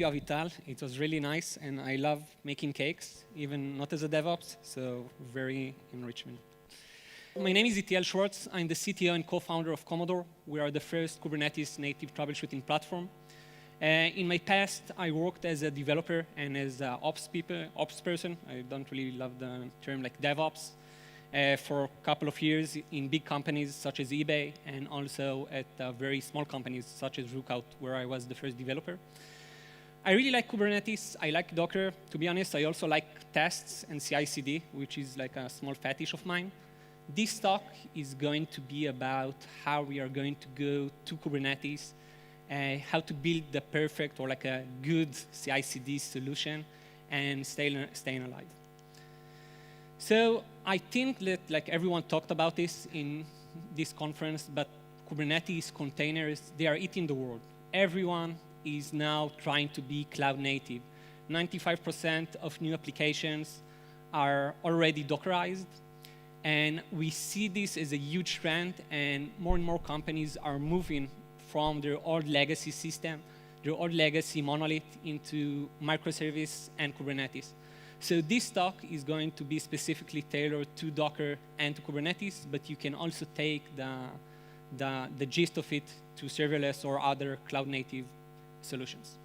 you, Itiel. It was really nice, and I love making cakes, even not as a DevOps, so very enrichment. My name is Itiel Shwartz. I'm the CTO and co-founder of Komodor. We are the first Kubernetes native troubleshooting platform. In my past, I worked as a developer and as an ops person. I don't really love the term like DevOps. For a couple of years in big companies such as eBay, and also at very small companies such as Rookout, where I was the first developer. I really like Kubernetes. I like Docker. To be honest, I also like tests and CICD, which is like a small fetish of mine. This talk is going to be about how we are going to go to Kubernetes, how to build the perfect or like a good CI/CD solution, and staying alive. So I think that like everyone talked about this in this conference, but Kubernetes containers, they are eating the world. Everyone is now trying to be cloud native. 95% of new applications are already Dockerized. And we see this as a huge trend, and more companies are moving from their old legacy system, their old legacy monolith, into microservice and Kubernetes. So this talk is going to be specifically tailored to Docker and to Kubernetes, but you can also take the gist of it to serverless or other cloud-native solutions.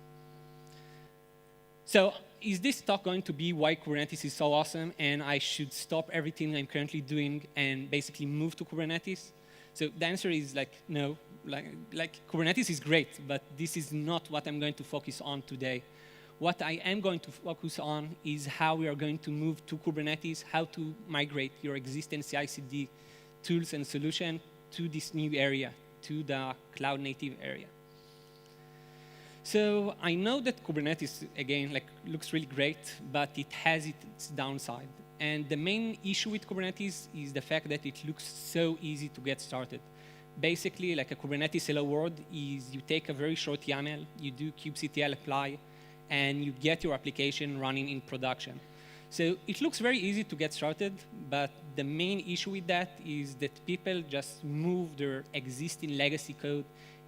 So is this talk going to be why Kubernetes is so awesome and I should stop everything I'm currently doing and basically move to Kubernetes? So the answer is like no. Like Kubernetes is great, but this is not what I'm going to focus on today. What I am going to focus on is how we are going to move to Kubernetes, how to migrate your existing CI/CD tools and solution to this new area, to the cloud-native area. So I know that Kubernetes, again, like looks really great, but it has its downside. And the main issue with Kubernetes is the fact that it looks so easy to get started. Basically, like a Kubernetes hello world is you take a very short YAML, you do kubectl apply, and you get your application running in production. So it looks very easy to get started, but the main issue with that is that people just move their existing legacy code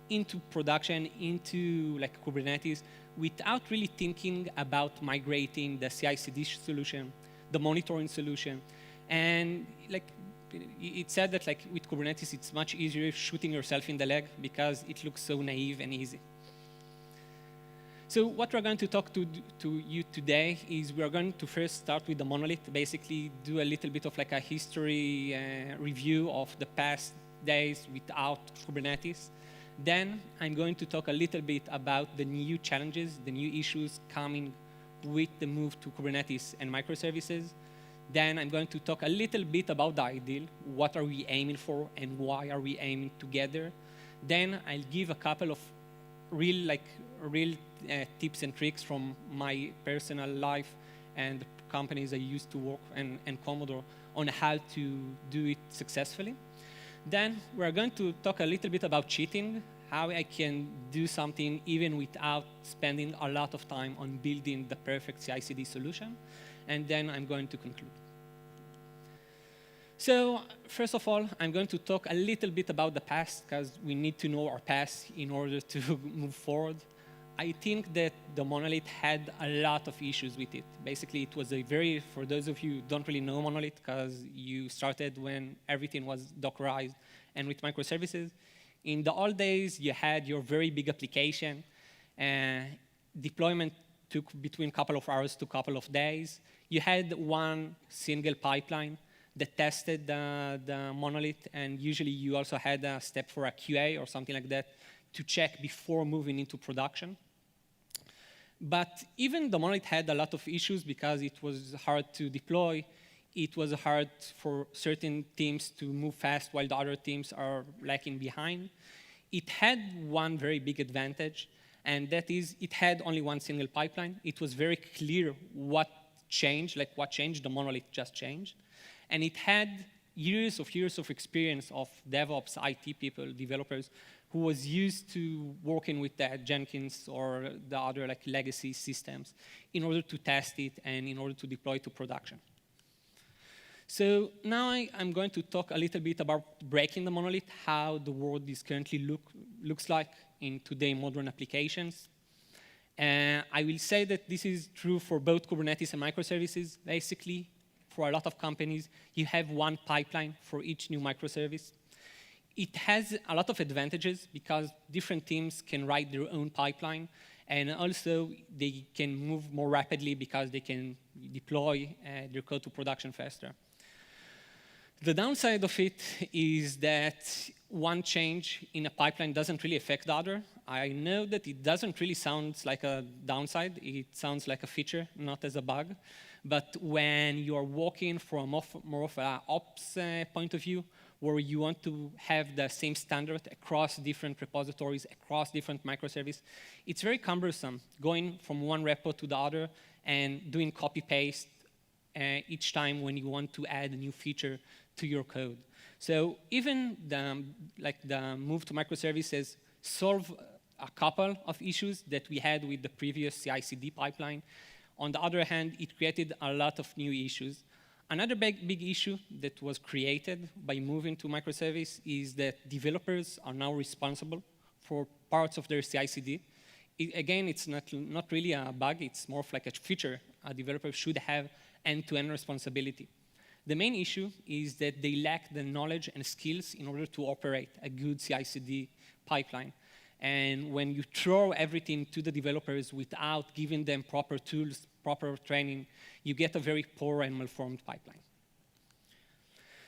into production, into like Kubernetes, without really thinking about migrating the CI/CD solution, the monitoring solution. And like it said that like with Kubernetes, it's much easier shooting yourself in the leg because it looks so naive and easy. So what we're going to talk to you today is we're going to first start with the monolith, basically do a little bit of like a history review of the past days without Kubernetes. Then I'm going to talk a little bit about the new challenges, the new issues coming with the move to Kubernetes and microservices. Then I'm going to talk a little bit about the ideal, what are we aiming for and why are we aiming together. Then I'll give a couple of real tips and tricks from my personal life and the companies I used to work and Komodor on how to do it successfully. Then we're going to talk a little bit about cheating, how I can do something even without spending a lot of time on building the perfect CI/CD solution. And then I'm going to conclude. So first of all, I'm going to talk a little bit about the past because we need to know our past in order to move forward. I think that the monolith had a lot of issues with it. Basically, it was for those of you who don't really know monolith because you started when everything was Dockerized and with microservices. In the old days, you had your very big application. Deployment took between a couple of hours to a couple of days. You had one single pipeline that tested the monolith, and usually you also had a step for a QA or something like that to check before moving into production. But even the monolith had a lot of issues because it was hard to deploy. It was hard for certain teams to move fast while the other teams are lagging behind. It had one very big advantage, and that is it had only one single pipeline. It was very clear what changed, like what changed, the monolith just changed. And it had years of experience of DevOps, IT people, developers, who was used to working with that Jenkins or the other like legacy systems in order to test it and in order to deploy to production. So now I'm going to talk a little bit about breaking the monolith, how the world is currently looks like in today modern applications. I will say that this is true for both Kubernetes and microservices. Basically, for a lot of companies, you have one pipeline for each new microservice. It has a lot of advantages because different teams can write their own pipeline, and also they can move more rapidly because they can deploy their code to production faster. The downside of it is that one change in a pipeline doesn't really affect the other. I know that it doesn't really sound like a downside. It sounds like a feature, not as a bug. But when you are working from more of an ops point of view, where you want to have the same standard across different repositories, across different microservices, it's very cumbersome going from one repo to the other and doing copy-paste each time when you want to add a new feature to your code. So even the move to microservices solve a couple of issues that we had with the previous CI/CD pipeline. On the other hand, it created a lot of new issues. Another big issue that was created by moving to microservice is that developers are now responsible for parts of their CI/CD. Again, it's not really a bug. It's more of like a feature. A developer should have end-to-end responsibility. The main issue is that they lack the knowledge and skills in order to operate a good CI/CD pipeline. And when you throw everything to the developers without giving them proper tools, proper training, you get a very poor and malformed pipeline.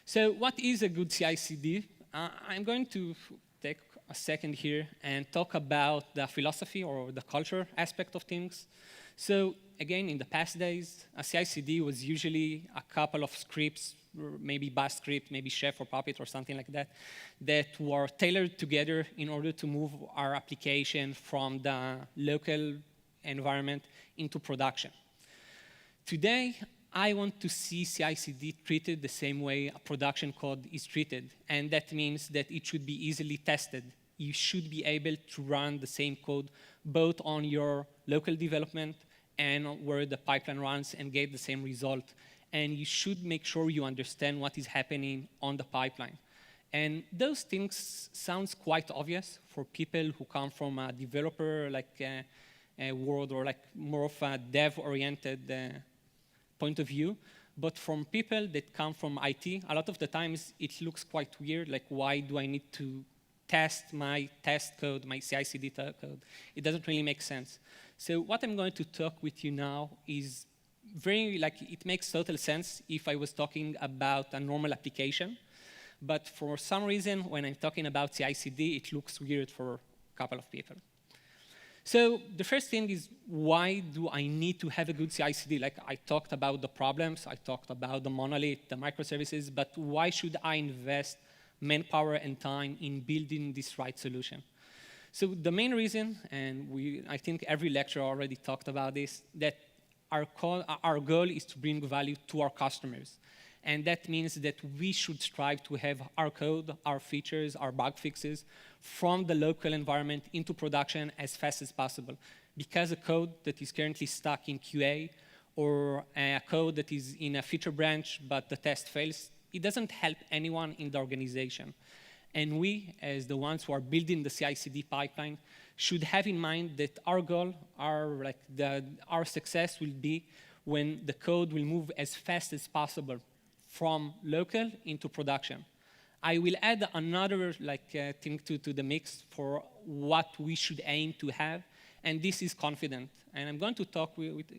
So what is a good CI/CD? I'm going to take a second here and talk about the philosophy or the culture aspect of things. So again, in the past days, a CI/CD was usually a couple of scripts, maybe Bash script, maybe Chef or Puppet or something like that, that were tailored together in order to move our application from the local environment into production. Today, I want to see CI/CD treated the same way a production code is treated, and that means that it should be easily tested. You should be able to run the same code both on your local development and where the pipeline runs and get the same result. And you should make sure you understand what is happening on the pipeline. And those things sounds quite obvious for people who come from a developer world or like more of a dev-oriented point of view. But from people that come from IT, a lot of the times it looks quite weird, like why do I need to test my test code, my CI/CD code? It doesn't really make sense. So what I'm going to talk with you now is it makes total sense if I was talking about a normal application. But for some reason, when I'm talking about CI/CD, it looks weird for a couple of people. So the first thing is, why do I need to have a good CI/CD? Like I talked about the problems, I talked about the monolith, the microservices, but why should I invest manpower and time in building this right solution? So the main reason, and I think every lecturer already talked about this, that our goal is to bring value to our customers. And that means that we should strive to have our code, our features, our bug fixes from the local environment into production as fast as possible. Because a code that is currently stuck in QA or a code that is in a feature branch but the test fails, it doesn't help anyone in the organization. And we, as the ones who are building the CI/CD pipeline, should have in mind that our goal, our success will be when the code will move as fast as possible from local into production. I will add another thing to the mix for what we should aim to have, and this is confident. And I'm going to talk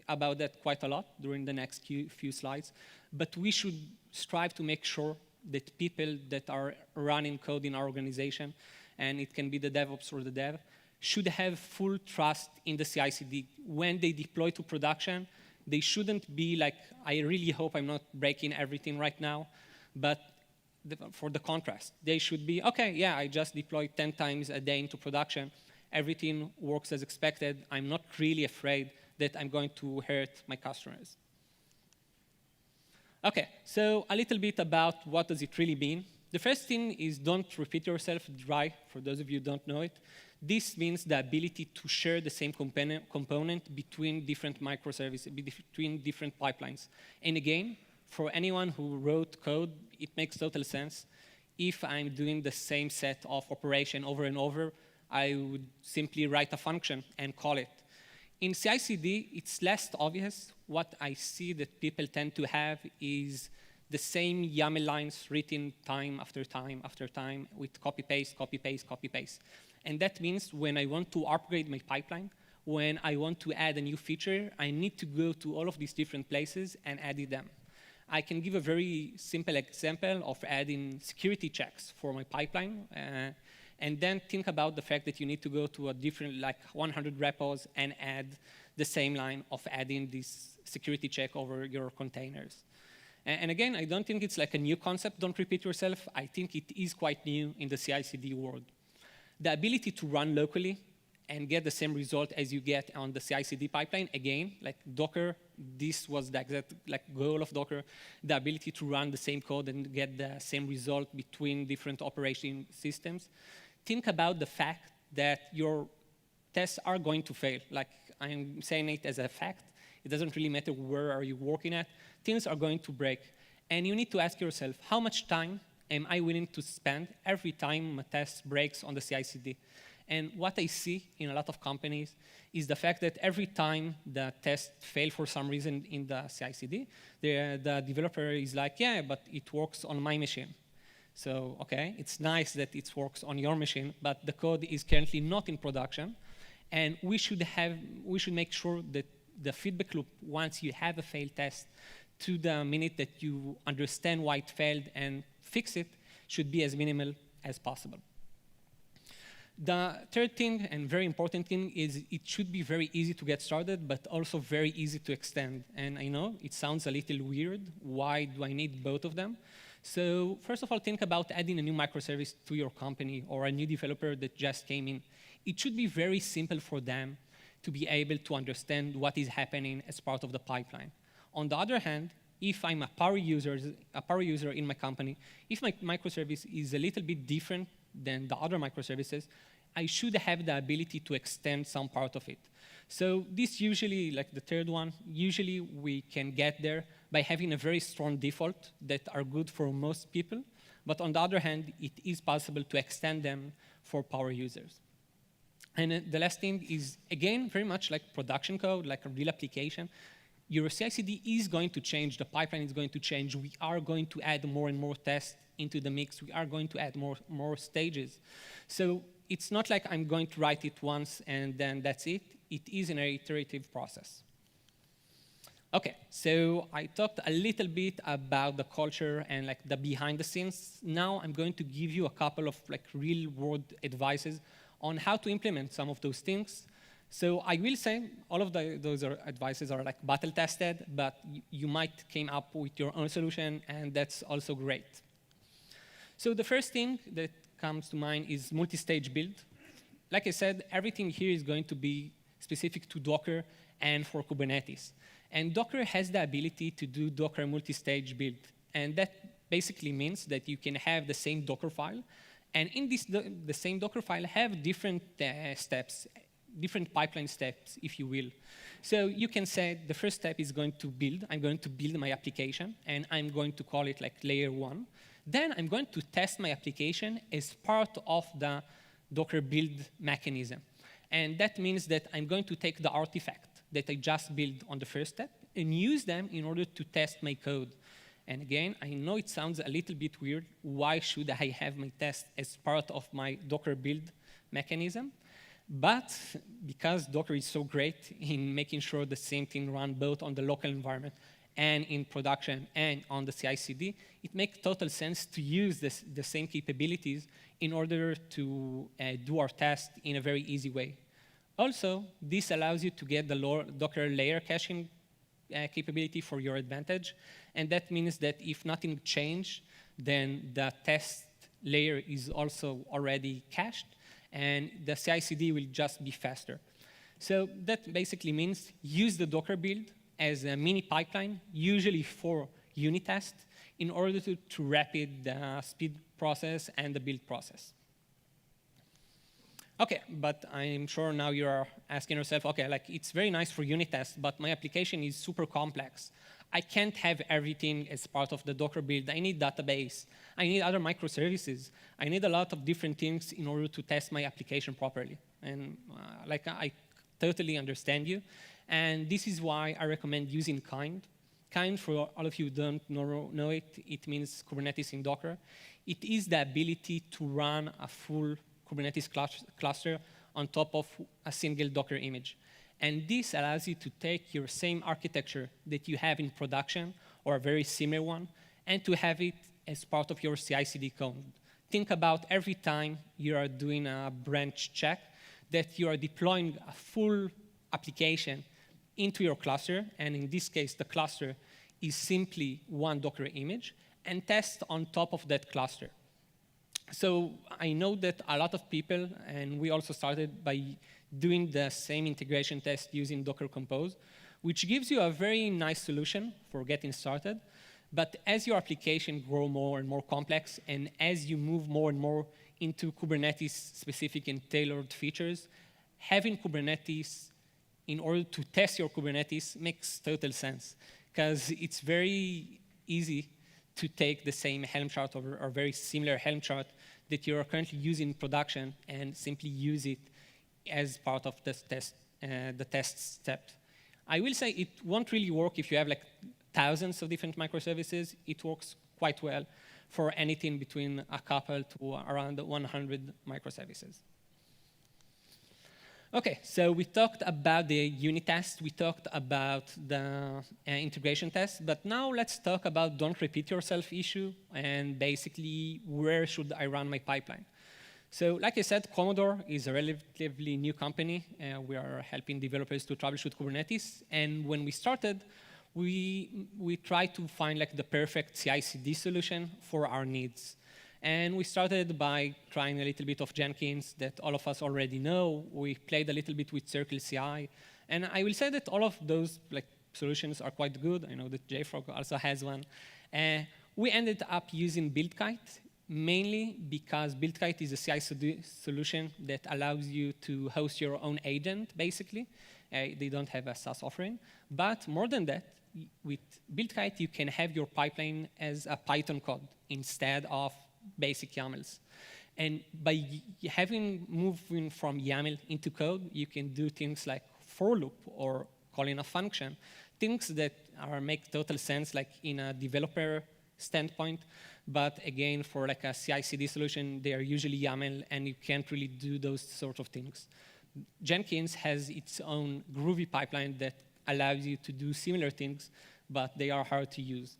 about that quite a lot during the next few slides. But we should strive to make sure that people that are running code in our organization, and it can be the DevOps or the dev, should have full trust in the CI/CD. When they deploy to production, they shouldn't be like, I really hope I'm not breaking everything right now, but for the contrast, they should be, okay, yeah, I just deployed 10 times a day into production. Everything works as expected. I'm not really afraid that I'm going to hurt my customers. Okay, so a little bit about what does it really mean. The first thing is don't repeat yourself dry, for those of you who don't know it. This means the ability to share the same component between different microservices, between different pipelines. And again, for anyone who wrote code, it makes total sense. If I'm doing the same set of operation over and over, I would simply write a function and call it. In CICD, it's less obvious. What I see that people tend to have is the same YAML lines written time after time after time with copy, paste, copy, paste, copy, paste. And that means when I want to upgrade my pipeline, when I want to add a new feature, I need to go to all of these different places and edit them. I can give a very simple example of adding security checks for my pipeline, and then think about the fact that you need to go to a different, like 100 repos and add the same line of adding this security check over your containers. And again, I don't think it's like a new concept, don't repeat yourself. I think it is quite new in the CI/CD world. The ability to run locally and get the same result as you get on the CI/CD pipeline, again, like Docker, this was the exact goal of Docker, the ability to run the same code and get the same result between different operating systems. Think about the fact that your tests are going to fail. Like, I'm saying it as a fact. It doesn't really matter where are you working at. Things are going to break. And you need to ask yourself, how much time am I willing to spend every time a test breaks on the CI/CD? And what I see in a lot of companies is the fact that every time the test fails for some reason in the CI/CD, the developer is like, yeah, but it works on my machine. So, okay, it's nice that it works on your machine, but the code is currently not in production. And we should make sure that the feedback loop, once you have a failed test, to the minute that you understand why it failed and fix it, should be as minimal as possible. The third thing, and very important thing, is it should be very easy to get started, but also very easy to extend. And I know it sounds a little weird. Why do I need both of them? So first of all, think about adding a new microservice to your company or a new developer that just came in. It should be very simple for them to be able to understand what is happening as part of the pipeline. On the other hand, if I'm a power user in my company, if my microservice is a little bit different than the other microservices, I should have the ability to extend some part of it. So this usually, like the third one, usually we can get there by having a very strong default that are good for most people. But on the other hand, it is possible to extend them for power users. And the last thing is, again, very much like production code, like a real application. Your CI/CD is going to change. The pipeline is going to change. We are going to add more and more tests into the mix. We are going to add more stages. So it's not like I'm going to write it once and then that's it. It is an iterative process. OK, so I talked a little bit about the culture and like the behind the scenes. Now I'm going to give you a couple of like real world advices on how to implement some of those things. So I will say all of those advices are like battle tested, but you might came up with your own solution, and that's also great. So the first thing that comes to mind is multi-stage build. Like I said, everything here is going to be specific to Docker and for Kubernetes. And Docker has the ability to do Docker multi-stage build. And that basically means that you can have the same Docker file, and in the same Docker file have different steps, different pipeline steps, if you will. So you can say the first step is going to build. I'm going to build my application, and I'm going to call it like layer 1. Then I'm going to test my application as part of the Docker build mechanism. And that means that I'm going to take the artifact that I just built on the first step and use them in order to test my code. And again, I know it sounds a little bit weird. Why should I have my test as part of my Docker build mechanism? But because Docker is so great in making sure the same thing runs both on the local environment and in production and on the CI/CD, it makes total sense to use the same capabilities in order to do our test in a very easy way. Also, this allows you to get the Docker layer caching capability for your advantage. And that means that if nothing changed, then the test layer is also already cached, and the CI/CD will just be faster. So that basically means use the Docker build as a mini pipeline, usually for unit tests, in order to rapid the speed process and the build process. OK, but I'm sure now you're asking yourself, OK, like it's very nice for unit tests, but my application is super complex. I can't have everything as part of the Docker build. I need database. I need other microservices. I need a lot of different things in order to test my application properly. And like I totally understand you. And this is why I recommend using Kind. Kind, for all of you who don't know it, it means Kubernetes in Docker. It is the ability to run a full Kubernetes cluster on top of a single Docker image. And this allows you to take your same architecture that you have in production, or a very similar one, and to have it as part of your CI/CD code. Think about every time you are doing a branch check that you are deploying a full application into your cluster, and in this case, the cluster is simply one Docker image, and test on top of that cluster. So I know that a lot of people, and we also started by doing the same integration test using Docker Compose, which gives you a very nice solution for getting started. But as your application grows more and more complex, and as you move more and more into Kubernetes-specific and tailored features, having Kubernetes in order to test your Kubernetes makes total sense, because it's very easy to take the same Helm chart or very similar Helm chart that you're currently using in production and simply use it as part of this test, the test step. I will say it won't really work if you have like thousands of different microservices. It works quite well for anything between a couple to around 100 microservices. OK, so we talked about the unit test. We talked about the integration test. But now let's talk about don't repeat yourself issue and basically where should I run my pipeline. So like I said, Komodor is a relatively new company. We are helping developers to troubleshoot Kubernetes. And when we started, we tried to find like the perfect CI/CD solution for our needs. And we started by trying a little bit of Jenkins that all of us already know. We played a little bit with Circle CI. And I will say that all of those like solutions are quite good. I know that JFrog also has one. We ended up using Buildkite, mainly because Buildkite is a CI/CD solution that allows you to host your own agent, basically. They don't have a SaaS offering. But more than that, with Buildkite, you can have your pipeline as a Python code instead of basic YAMLs. And by moving from YAML into code, you can do things like for loop or calling a function, things that make total sense like in a developer standpoint. But again, for like a CI/CD solution, they are usually YAML, and you can't really do those sort of things. Jenkins has its own Groovy pipeline that allows you to do similar things, but they are hard to use.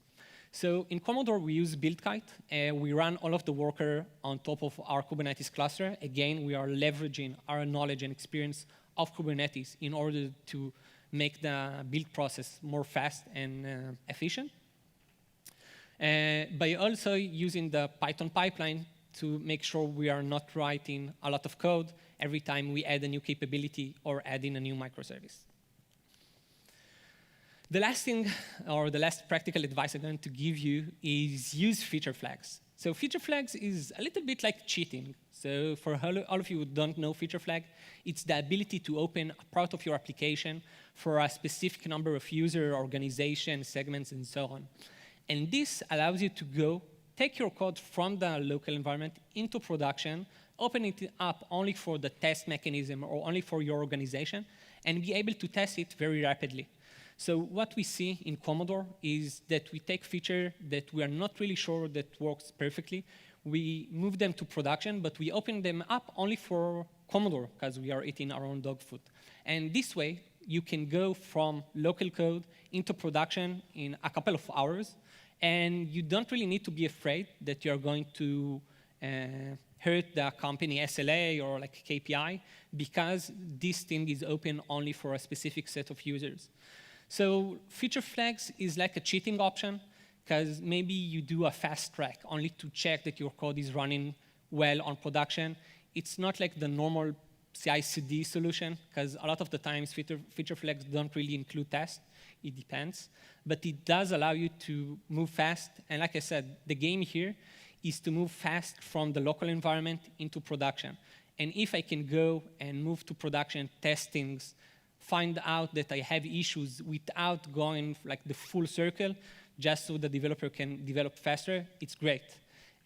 So in Komodor, we use Buildkite. We run all of the worker on top of our Kubernetes cluster. Again, we are leveraging our knowledge and experience of Kubernetes in order to make the build process more fast and efficient. By also using the Python pipeline to make sure we are not writing a lot of code every time we add a new capability or add in a new microservice. The last thing, or the last practical advice I'm going to give you is use feature flags. So feature flags is a little bit like cheating. So for all of you who don't know feature flag, it's the ability to open a part of your application for a specific number of user, organization, segments, and so on. And this allows you to go take your code from the local environment into production, open it up only for the test mechanism or only for your organization, and be able to test it very rapidly. So what we see in Komodor is that we take feature that we are not really sure that works perfectly. We move them to production, but we open them up only for Komodor because we are eating our own dog food. And this way, you can go from local code into production in a couple of hours. And you don't really need to be afraid that you're going to hurt the company SLA or like KPI because this thing is open only for a specific set of users. So feature flags is like a cheating option because maybe you do a fast track only to check that your code is running well on production. It's not like the normal CI/CD solution because a lot of the times feature flags don't really include tests. It depends. But it does allow you to move fast. And like I said, the game here is to move fast from the local environment into production. And if I can go and move to production, test things, find out that I have issues without going like the full circle, just so the developer can develop faster, it's great.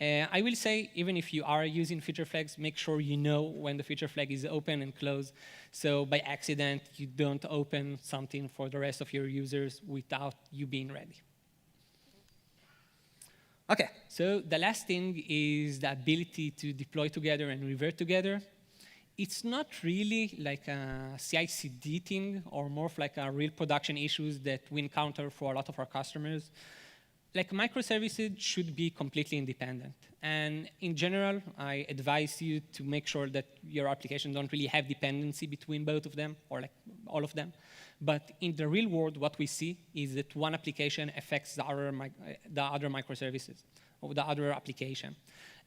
I will say, even if you are using feature flags, make sure you know when the feature flag is open and closed. So by accident, you don't open something for the rest of your users without you being ready. OK, so the last thing is the ability to deploy together and revert together. It's not really like a CI/CD thing, or more of like a real production issues that we encounter for a lot of our customers. Like microservices should be completely independent. And in general, I advise you to make sure that your application don't really have dependency between both of them, or like all of them. But in the real world, what we see is that one application affects the other microservices, or the other application.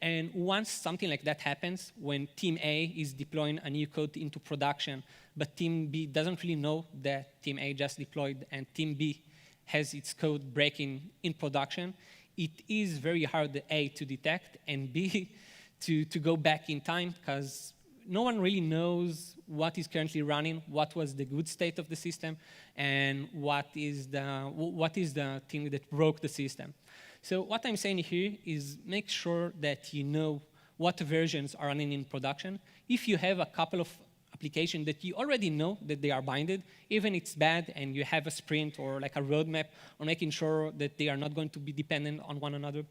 And once something like that happens, when team A is deploying a new code into production, but team B doesn't really know that team A just deployed and team B has its code breaking in production, it is very hard, A, to detect, and B, to go back in time, because no one really knows what is currently running, what was the good state of the system, and what is the thing that broke the system. So what I'm saying here is make sure that you know what versions are running in production. If you have a couple of applications that you already know that they are binded, even if it's bad and you have a sprint or like a roadmap on making sure that they are not going to be dependent on one another,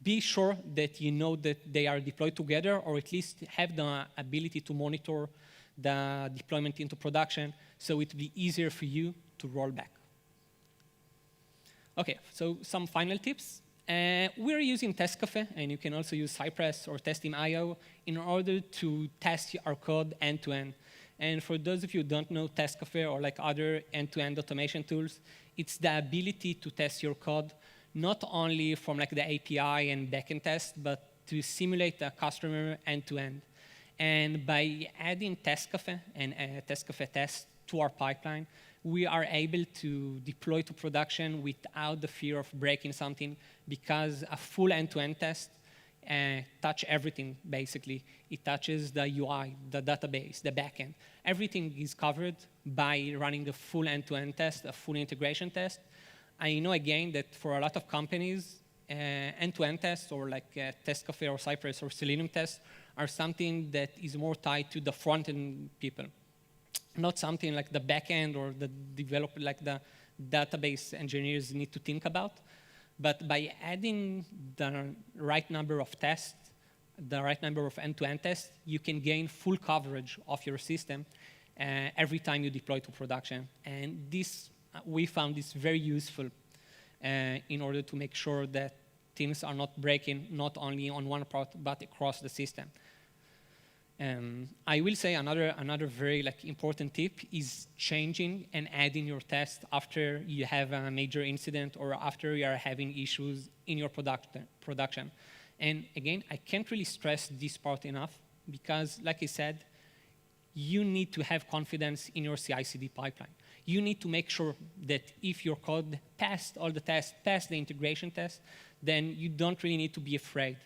be sure that you know that they are deployed together, or at least have the ability to monitor the deployment into production, so it will be easier for you to roll back. OK, so some final tips. We're using TestCafe, and you can also use Cypress or Testim.io in order to test our code end-to-end. And for those of you who don't know TestCafe or like other end-to-end automation tools, it's the ability to test your code not only from like the API and backend test, but to simulate the customer end-to-end. And by adding TestCafe and TestCafe test to our pipeline, we are able to deploy to production without the fear of breaking something, because a full end-to-end test touch everything, basically. It touches the UI, the database, the backend. Everything is covered by running the full end-to-end test, a full integration test. I know, again, that for a lot of companies, end-to-end tests, or like TestCafe or Cypress or Selenium tests, are something that is more tied to the front-end people, not something like the backend or the developer, like the database engineers need to think about. But by adding the right number of tests, the right number of end-to-end tests, you can gain full coverage of your system every time you deploy to production. And this, we found this very useful in order to make sure that things are not breaking, not only on one part, but across the system. I will say another very important tip is changing and adding your test after you have a major incident or after you are having issues in your production. And again, I can't really stress this part enough, because like I said, you need to have confidence in your CI/CD pipeline. You need to make sure that if your code passed all the tests, passed the integration test, then you don't really need to be afraid.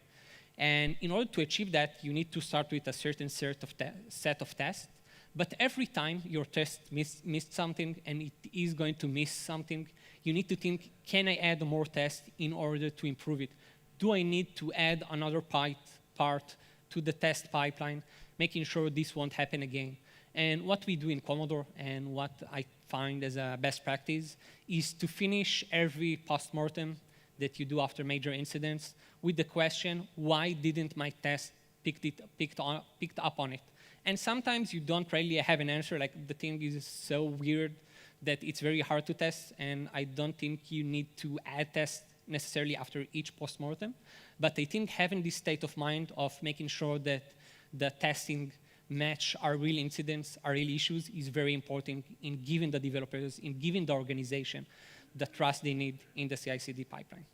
And in order to achieve that, you need to start with a certain set of tests. But every time your test missed something, and it is going to miss something, you need to think, can I add more tests in order to improve it? Do I need to add another part to the test pipeline, making sure this won't happen again? And what we do in Komodor, and what I find as a best practice, is to finish every postmortem that you do after major incidents with the question, why didn't my test picked up on it? And sometimes you don't really have an answer, like the thing is so weird that it's very hard to test, and I don't think you need to add tests necessarily after each postmortem. But I think having this state of mind of making sure that the testing match our real incidents, our real issues, is very important in giving the developers, in giving the organization the trust they need in the CI/CD pipeline.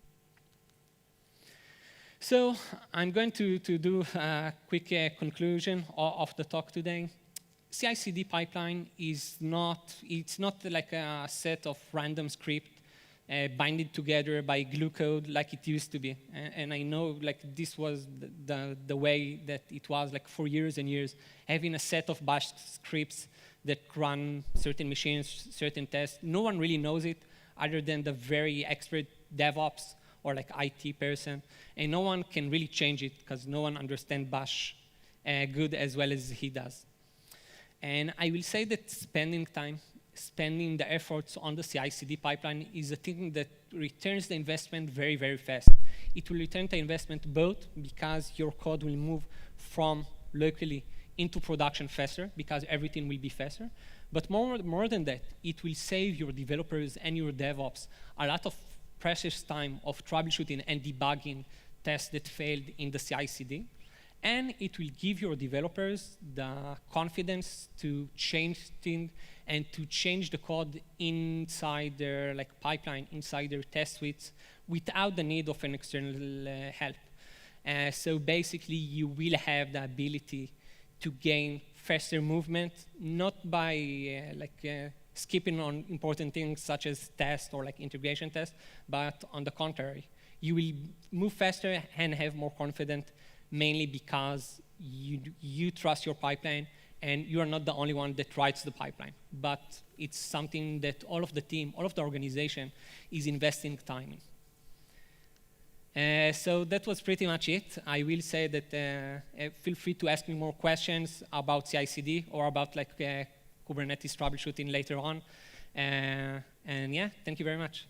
So I'm going to do a quick conclusion of the talk today. CI/CD pipeline is it's not like a set of random script binded together by glue code like it used to be. And I know this was the way that it was for years and years, having a set of bash scripts that run certain machines, certain tests. No one really knows it other than the very expert DevOps or like IT person, and no one can really change it because no one understands Bash good as well as he does. And I will say that spending time, spending the efforts on the CI/CD pipeline is a thing that returns the investment very, very fast. It will return the investment both because your code will move from locally into production faster because everything will be faster. But more than that, it will save your developers and your DevOps a lot of precious time of troubleshooting and debugging tests that failed in the CI/CD. And it will give your developers the confidence to change things and to change the code inside their pipeline, inside their test suites, without the need of an external help. So basically, you will have the ability to gain faster movement, not by skipping on important things such as tests or integration tests, but on the contrary. You will move faster and have more confidence, mainly because you trust your pipeline and you are not the only one that writes the pipeline. But it's something that all of the team, all of the organization is investing time in. So that was pretty much it. I will say that feel free to ask me more questions about CI/CD or about Kubernetes troubleshooting later on. And yeah, thank you very much.